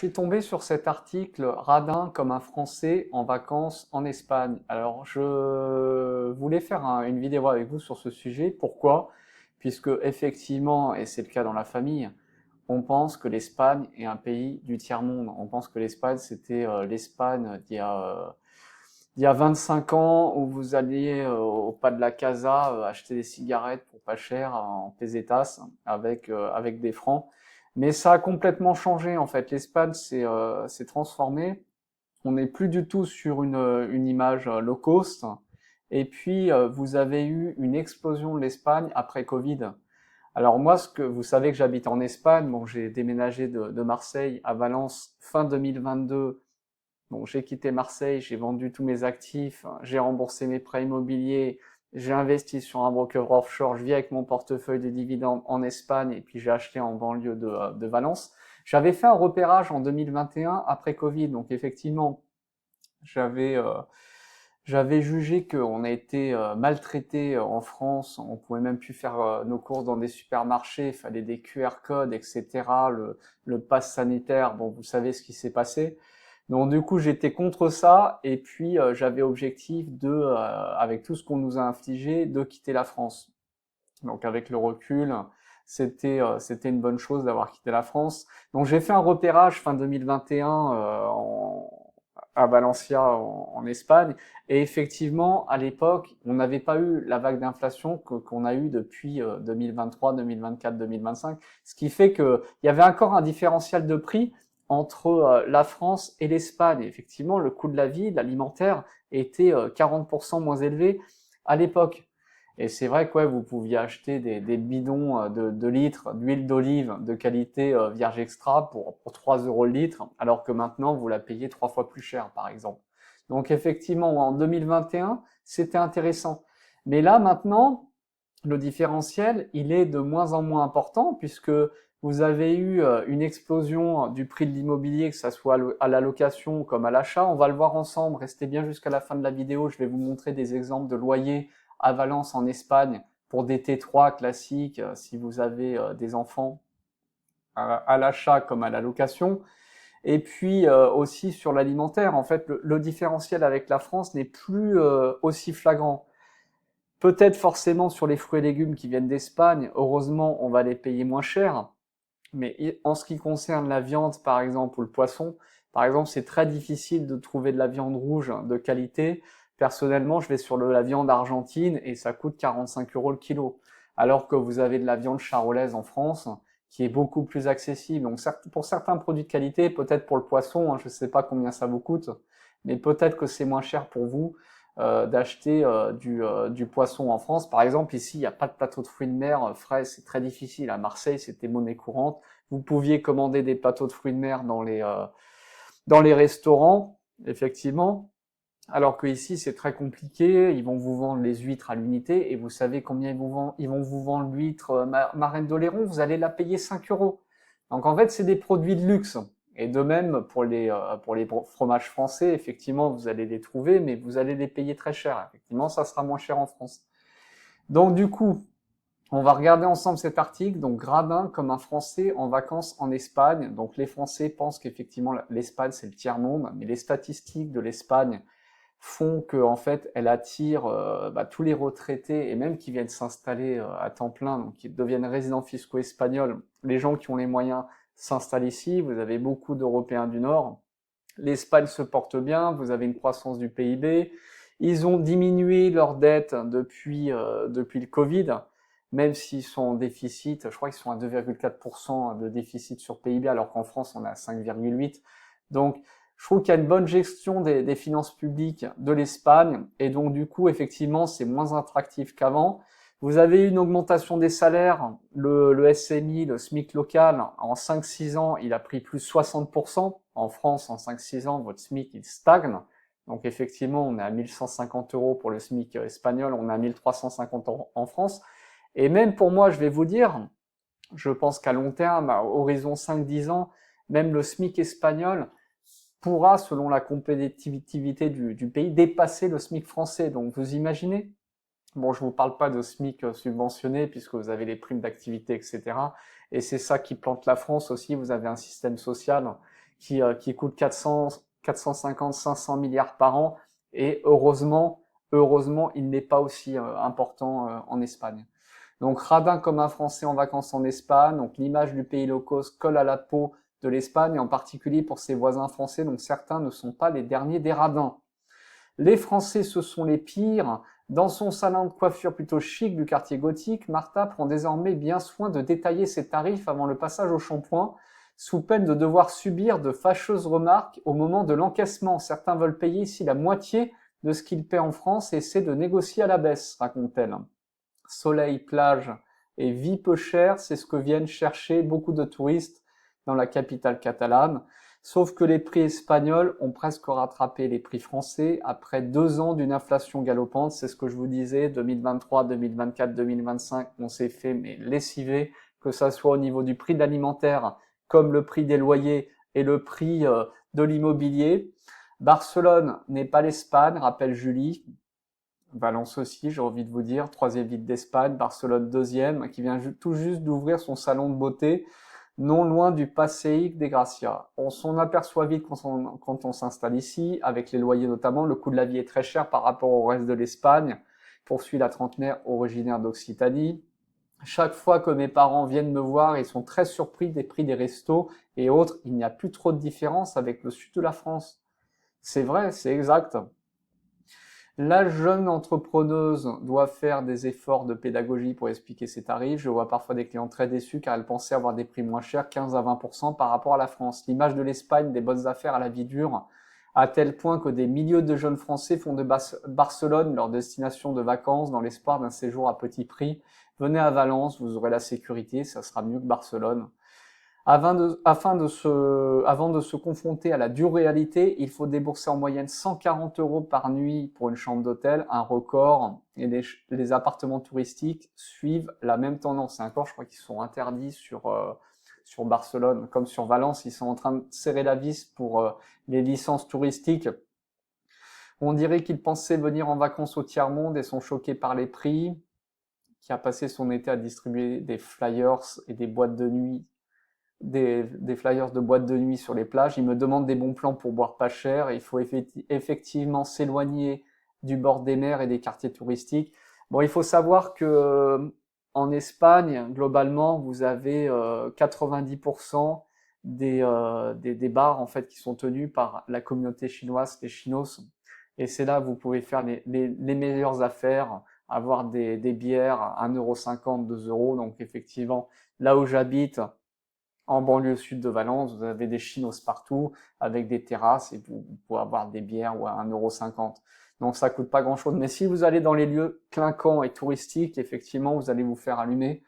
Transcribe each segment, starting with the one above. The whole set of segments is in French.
suis tombé sur cet article radin comme un Français en vacances en Espagne. Alors, je voulais faire une vidéo avec vous sur ce sujet. Pourquoi? Puisque effectivement, et c'est le cas dans la famille, on pense que l'Espagne est un pays du tiers-monde. On pense que l'Espagne, c'était l'Espagne d'il y a 25 ans où vous alliez au pas de la Casa acheter des cigarettes pour pas cher en pesetas avec des francs. Mais ça a complètement changé en fait. L'Espagne s'est transformée. On n'est plus du tout sur une image low cost. Et puis vous avez eu une explosion de l'Espagne après Covid. Alors moi, vous savez que j'habite en Espagne. Bon, j'ai déménagé de Marseille à Valence fin 2022. Bon, j'ai quitté Marseille, j'ai vendu tous mes actifs, j'ai remboursé mes prêts immobiliers, j'ai investi sur un broker offshore, je vis avec mon portefeuille de dividendes en Espagne et puis j'ai acheté en banlieue de Valence. J'avais fait un repérage en 2021 après Covid, donc effectivement, j'avais euh, j'avais jugé qu'on a été maltraité en France, on pouvait même plus faire nos courses dans des supermarchés, il fallait des QR codes, etc., le pass sanitaire, bon, vous savez ce qui s'est passé. Donc du coup, j'étais contre ça et puis j'avais objectif avec tout ce qu'on nous a infligé, de quitter la France. Donc avec le recul, c'était une bonne chose d'avoir quitté la France. Donc j'ai fait un repérage fin 2021 à Valencia en Espagne et effectivement à l'époque, on n'avait pas eu la vague d'inflation qu'on a eu depuis 2023, 2024, 2025, ce qui fait que il y avait encore un différentiel de prix entre la France et l'Espagne. Effectivement, le coût de la vie, de l'alimentaire, était 40% moins élevé à l'époque. Et c'est vrai que ouais, vous pouviez acheter des bidons de litres d'huile d'olive de qualité vierge extra pour 3 euros le litre, alors que maintenant vous la payez 3 fois plus cher, par exemple. Donc effectivement, en 2021, c'était intéressant. Mais là, maintenant, le différentiel, il est de moins en moins important puisque vous avez eu une explosion du prix de l'immobilier, que ça soit à la location comme à l'achat. On va le voir ensemble. Restez bien jusqu'à la fin de la vidéo. Je vais vous montrer des exemples de loyers à Valence en Espagne pour des T3 classiques si vous avez des enfants à l'achat comme à la location. Et puis aussi sur l'alimentaire, en fait, le différentiel avec la France n'est plus aussi flagrant. Peut-être forcément sur les fruits et légumes qui viennent d'Espagne, heureusement on va les payer moins cher, mais en ce qui concerne la viande par exemple ou le poisson, par exemple c'est très difficile de trouver de la viande rouge de qualité. Personnellement je vais sur la viande argentine et ça coûte 45 euros le kilo, alors que vous avez de la viande charolaise en France qui est beaucoup plus accessible. Donc pour certains produits de qualité, peut-être pour le poisson, hein, je ne sais pas combien ça vous coûte, mais peut-être que c'est moins cher pour vous d'acheter du poisson en France. Par exemple, ici, il n'y a pas de plateau de fruits de mer frais, c'est très difficile. À Marseille, c'était monnaie courante. Vous pouviez commander des plateaux de fruits de mer dans les restaurants, effectivement, alors que ici, c'est très compliqué. Ils vont vous vendre les huîtres à l'unité et vous savez combien ils vont vous vendre l'huître marraine d'Oléron, vous allez la payer 5 euros. Donc en fait, c'est des produits de luxe. Et de même, pour les fromages français, effectivement, vous allez les trouver, mais vous allez les payer très cher. Effectivement, ça sera moins cher en France. Donc du coup, on va regarder ensemble cet article. Donc Gradin comme un Français en vacances en Espagne. Donc les Français pensent qu'effectivement l'Espagne c'est le tiers-monde, mais les statistiques de l'Espagne font que en fait elle attire tous les retraités et même qui viennent s'installer à temps plein, donc qui deviennent résidents fiscaux espagnols. Les gens qui ont les moyens s'installent ici. Vous avez beaucoup d'Européens du Nord. L'Espagne se porte bien. Vous avez une croissance du PIB. Ils ont diminué leur dette depuis le Covid, même s'ils sont en déficit. Je crois qu'ils sont à 2,4% de déficit sur PIB, alors qu'en France on est à 5,8. Donc je trouve qu'il y a une bonne gestion des finances publiques de l'Espagne, et donc du coup, effectivement, c'est moins attractif qu'avant. Vous avez eu une augmentation des salaires, le SMI, le SMIC local, en 5-6 ans, il a pris plus 60%. En France, en 5-6 ans, votre SMIC, il stagne. Donc effectivement, on est à 1150 euros pour le SMIC espagnol, on est à 1350 euros en France. Et même pour moi, je vais vous dire, je pense qu'à long terme, à horizon 5-10 ans, même le SMIC espagnol pourra, selon la compétitivité du pays, dépasser le SMIC français. Donc vous imaginez? Bon, je vous parle pas de SMIC subventionné puisque vous avez les primes d'activité, etc. Et c'est ça qui plante la France aussi. Vous avez un système social qui coûte 450, 500 milliards par an. Et heureusement, il n'est pas aussi important en Espagne. Donc radin comme un Français en vacances en Espagne, donc l'image du pays low cost colle à la peau de l'Espagne, en particulier pour ses voisins français, donc certains ne sont pas les derniers des radins. Les Français, ce sont les pires. Dans son salon de coiffure plutôt chic du quartier gothique, Martha prend désormais bien soin de détailler ses tarifs avant le passage au shampoing, sous peine de devoir subir de fâcheuses remarques au moment de l'encaissement. Certains veulent payer ici la moitié de ce qu'ils paient en France et essaient de négocier à la baisse, raconte-t-elle. Soleil, plage et vie peu chère, c'est ce que viennent chercher beaucoup de touristes dans la capitale catalane. Sauf que les prix espagnols ont presque rattrapé les prix français après 2 ans d'une inflation galopante. C'est ce que je vous disais, 2023, 2024, 2025, on s'est fait mais lessiver, que ça soit au niveau du prix de l'alimentaire, comme le prix des loyers et le prix de l'immobilier. Barcelone n'est pas l'Espagne, rappelle Julie. Valence aussi, j'ai envie de vous dire, 3e ville d'Espagne, Barcelone 2e, qui vient tout juste d'ouvrir son salon de beauté, non loin du Passeig de Gracia. On s'en aperçoit vite quand on s'installe ici, avec les loyers notamment, le coût de la vie est très cher par rapport au reste de l'Espagne, poursuit la trentenaire originaire d'Occitanie. Chaque fois que mes parents viennent me voir, ils sont très surpris des prix des restos et autres, il n'y a plus trop de différence avec le sud de la France. C'est vrai, c'est exact. La jeune entrepreneuse doit faire des efforts de pédagogie pour expliquer ses tarifs. Je vois parfois des clients très déçus car elles pensaient avoir des prix moins chers, 15 à 20% par rapport à la France. L'image de l'Espagne des bonnes affaires à la vie dure, à tel point que des milliers de jeunes Français font de Barcelone leur destination de vacances dans l'espoir d'un séjour à petit prix. Venez à Valence, vous aurez la sécurité, ça sera mieux que Barcelone. Avant de se confronter à la dure réalité, il faut débourser en moyenne 140 € par nuit pour une chambre d'hôtel, un record, et les appartements touristiques suivent la même tendance. Et encore, je crois qu'ils sont interdits sur Barcelone, comme sur Valence, ils sont en train de serrer la vis pour les licences touristiques. On dirait qu'ils pensaient venir en vacances au tiers-monde et sont choqués par les prix, qui a passé son été à distribuer des flyers et des boîtes de nuit des flyers de boîtes de nuit sur les plages. Ils me demandent des bons plans pour boire pas cher. Il faut effectivement s'éloigner du bord des mers et des quartiers touristiques. Bon, il faut savoir que en Espagne, globalement, vous avez 90% des bars en fait qui sont tenus par la communauté chinoise, les chinos. Et c'est là que vous pouvez faire les meilleures affaires, avoir des bières à 1,50 €, 2 €. Donc effectivement, là où j'habite, en banlieue sud de Valence, vous avez des chinos partout avec des terrasses et vous pouvez avoir des bières à 1,50 €. Donc ça coûte pas grand chose. Mais si vous allez dans les lieux clinquants et touristiques, effectivement, vous allez vous faire allumer.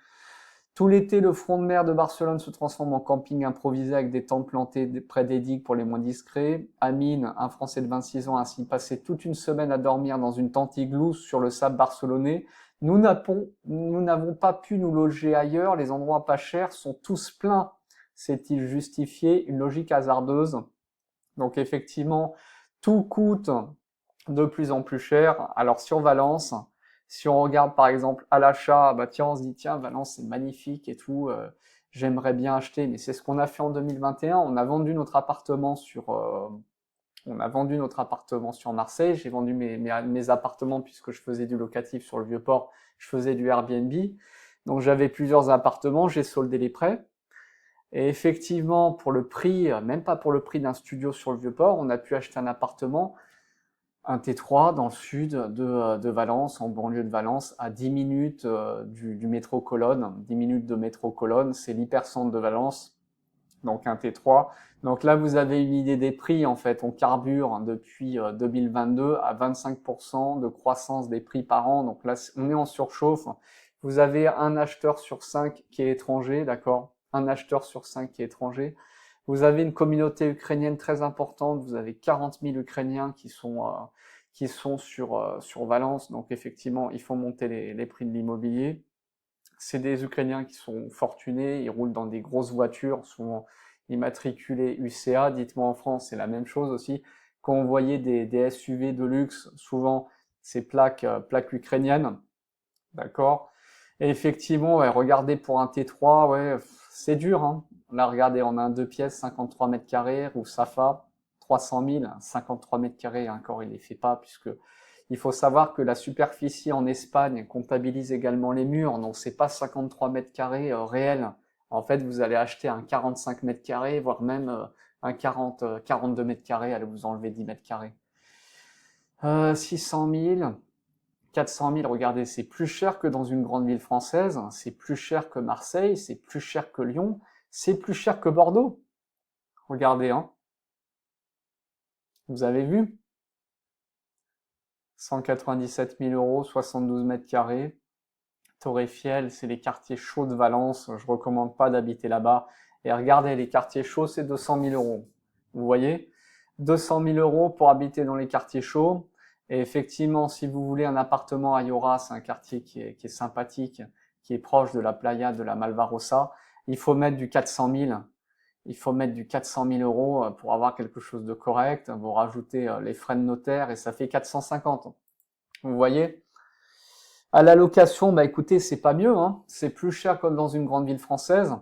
Tout l'été, le front de mer de Barcelone se transforme en camping improvisé avec des tentes plantées près des digues pour les moins discrets. Amine, un Français de 26 ans, a ainsi passé toute une semaine à dormir dans une tente igloo sur le sable barcelonais. Nous n'avons pas pu nous loger ailleurs. Les endroits pas chers sont tous pleins. C'est-il justifié? Une logique hasardeuse. Donc effectivement, tout coûte de plus en plus cher. Alors sur Valence, si on regarde par exemple à l'achat, bah tiens, on se dit tiens, Valence c'est magnifique et tout, j'aimerais bien acheter, mais c'est ce qu'on a fait en 2021. On a vendu notre appartement sur Marseille. J'ai vendu mes appartements puisque je faisais du locatif sur le Vieux-Port, je faisais du Airbnb. Donc j'avais plusieurs appartements, j'ai soldé les prêts. Et effectivement, pour le prix, même pas pour le prix d'un studio sur le Vieux-Port, on a pu acheter un appartement, un T3 dans le sud de Valence, en banlieue de Valence, à 10 minutes du métro Colonne. 10 minutes de métro Colonne, c'est l'hypercentre de Valence, donc un T3. Donc là, vous avez une idée des prix, en fait. On carbure depuis 2022 à 25% de croissance des prix par an. Donc là, on est en surchauffe. Vous avez un acheteur sur 5 qui est étranger, d'accord? Un acheteur sur 5 qui est étranger. Vous avez une communauté ukrainienne très importante. Vous avez 40 000 Ukrainiens qui sont sur Valence. Donc effectivement, il faut monter les prix de l'immobilier. C'est des Ukrainiens qui sont fortunés. Ils roulent dans des grosses voitures, souvent immatriculées UCA. Dites-moi en France, c'est la même chose aussi. Quand on voyait des SUV de luxe, souvent c'est plaques ukrainiennes. D'accord? Et effectivement, ouais, regardez pour un T3, ouais, c'est dur, hein. Là, regardez, on a un 2 pièces, 53 mètres carrés, ou Safa, 300 000, 53 mètres carrés, encore il les fait pas, puisque il faut savoir que la superficie en Espagne comptabilise également les murs, donc c'est pas 53 mètres carrés réels. En fait, vous allez acheter un 45 mètres carrés, voire même un 42 mètres carrés, allez vous enlever 10 mètres carrés. 600 000, 400 000, regardez, c'est plus cher que dans une grande ville française, c'est plus cher que Marseille, c'est plus cher que Lyon, c'est plus cher que Bordeaux. Regardez, hein. Vous avez vu? 197 000 euros, 72 mètres carrés. Torre Eiffel, c'est les quartiers chauds de Valence. Je recommande pas d'habiter là-bas. Et regardez, les quartiers chauds, c'est 200 000 euros. Vous voyez? 200 000 euros pour habiter dans les quartiers chauds. Et effectivement, si vous voulez un appartement à Yora, c'est un quartier qui est sympathique, qui est proche de la playa de la Malvarosa, il faut mettre du 400 000. Il faut mettre du 400 000 euros pour avoir quelque chose de correct. Vous rajoutez les frais de notaire et ça fait 450. Vous voyez? À la location, bah écoutez, c'est pas mieux, hein. C'est plus cher comme dans une grande ville française.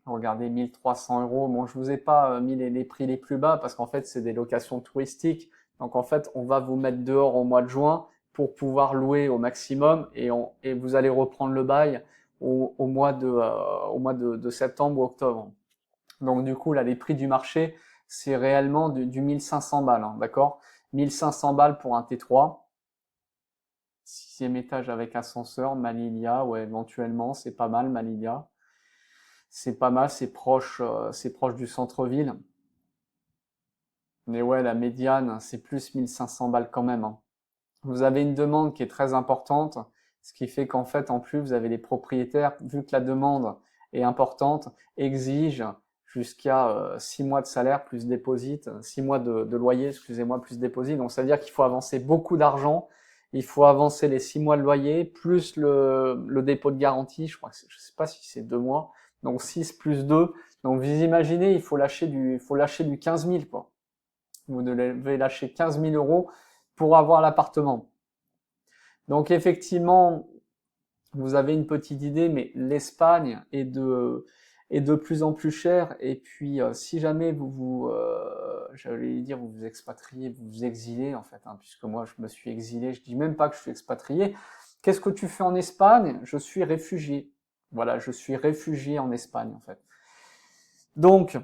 Regardez, 1300 euros. Bon, je vous ai pas mis les prix les plus bas parce qu'en fait, c'est des locations touristiques. Donc en fait, on va vous mettre dehors au mois de juin pour pouvoir louer au maximum et vous allez reprendre le bail au mois de septembre ou octobre. Donc du coup, là, les prix du marché, c'est réellement du 1500 balles, hein, d'accord? 1500 balles pour un T3. 6e étage avec ascenseur, Malilia, ouais, éventuellement, c'est pas mal, Malilia. C'est pas mal, c'est proche du centre-ville. Mais ouais, la médiane, c'est plus 1500 balles quand même, hein. Vous avez une demande qui est très importante, ce qui fait qu'en fait, en plus, vous avez les propriétaires, vu que la demande est importante, exigent jusqu'à 6 mois de salaire plus déposit, 6 mois de loyer, excusez-moi, plus déposit. Donc, ça veut dire qu'il faut avancer beaucoup d'argent. Il faut avancer les 6 mois de loyer, plus le dépôt de garantie. Je crois que je sais pas si c'est 2 mois. Donc, 6 plus 2. Donc, vous imaginez, il faut lâcher du 15 000, quoi. Vous devez lâcher 15 000 euros pour avoir l'appartement. Donc effectivement, vous avez une petite idée, mais l'Espagne est de plus en plus chère. Et puis, si jamais j'allais dire, vous vous expatriez, vous vous exilez en fait, hein, puisque moi je me suis exilé, je dis même pas que je suis expatrié. Qu'est-ce que tu fais en Espagne? Je suis réfugié. Voilà, je suis réfugié en Espagne en fait. Donc,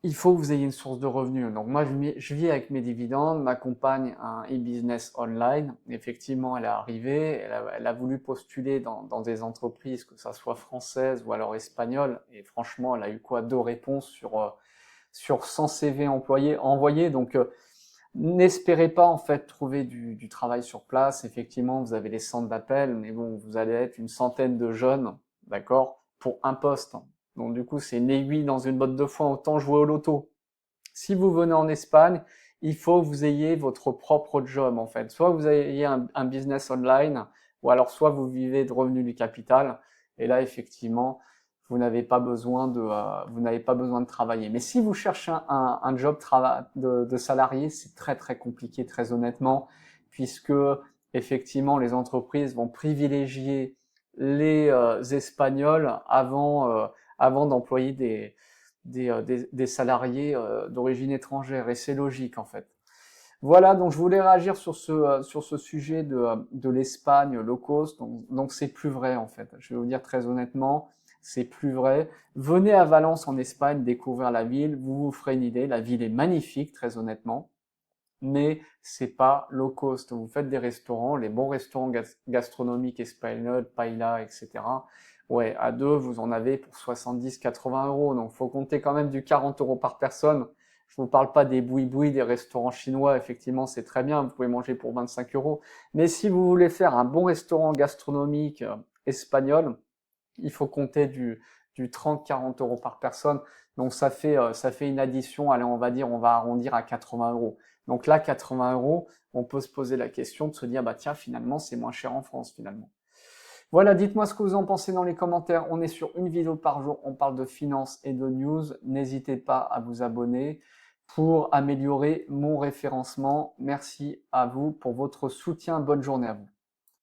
il faut que vous ayez une source de revenus. Donc moi, je vis avec mes dividendes, ma compagne a un e-business online. Effectivement, elle est arrivée, elle a voulu postuler dans des entreprises, que ça soit françaises ou alors espagnoles. Et franchement, elle a eu quoi? 2 réponses sur 100 CV envoyés. Donc, n'espérez pas en fait trouver du travail sur place. Effectivement, vous avez les centres d'appel, mais bon, vous allez être une centaine de jeunes, d'accord, pour un poste. Donc du coup, c'est une aiguille dans une botte de foin, autant jouer au loto. Si vous venez en Espagne, il faut que vous ayez votre propre job en fait. Soit vous ayez un business online, ou alors soit vous vivez de revenus du capital. Et là, effectivement, vous n'avez pas besoin de travailler. Mais si vous cherchez un job de salarié, c'est très très compliqué, très honnêtement, puisque effectivement, les entreprises vont privilégier les Espagnols avant d'employer des salariés d'origine étrangère. Et c'est logique en fait. Voilà, donc je voulais réagir sur ce sujet de l'Espagne low cost. Donc c'est plus vrai en fait. Je vais vous dire très honnêtement, c'est plus vrai. Venez à Valence en Espagne découvrir la ville, vous vous ferez une idée. La ville est magnifique, très honnêtement, mais c'est pas low cost. Vous faites des restaurants, les bons restaurants gastronomiques espagnols, paella, etc. Ouais, à deux, vous en avez pour 70-80 euros. Donc faut compter quand même du 40 euros par personne. Je vous parle pas des boui-boui, des restaurants chinois. Effectivement, c'est très bien. Vous pouvez manger pour 25 euros. Mais si vous voulez faire un bon restaurant gastronomique espagnol, il faut compter du 30-40 euros par personne. Donc ça fait une addition, allez, on va arrondir à 80 euros. Donc là, 80 euros, on peut se poser la question de se dire, bah tiens, finalement, c'est moins cher en France, finalement. Voilà, dites-moi ce que vous en pensez dans les commentaires. On est sur une vidéo par jour, on parle de finance et de news. N'hésitez pas à vous abonner pour améliorer mon référencement. Merci à vous pour votre soutien. Bonne journée à vous.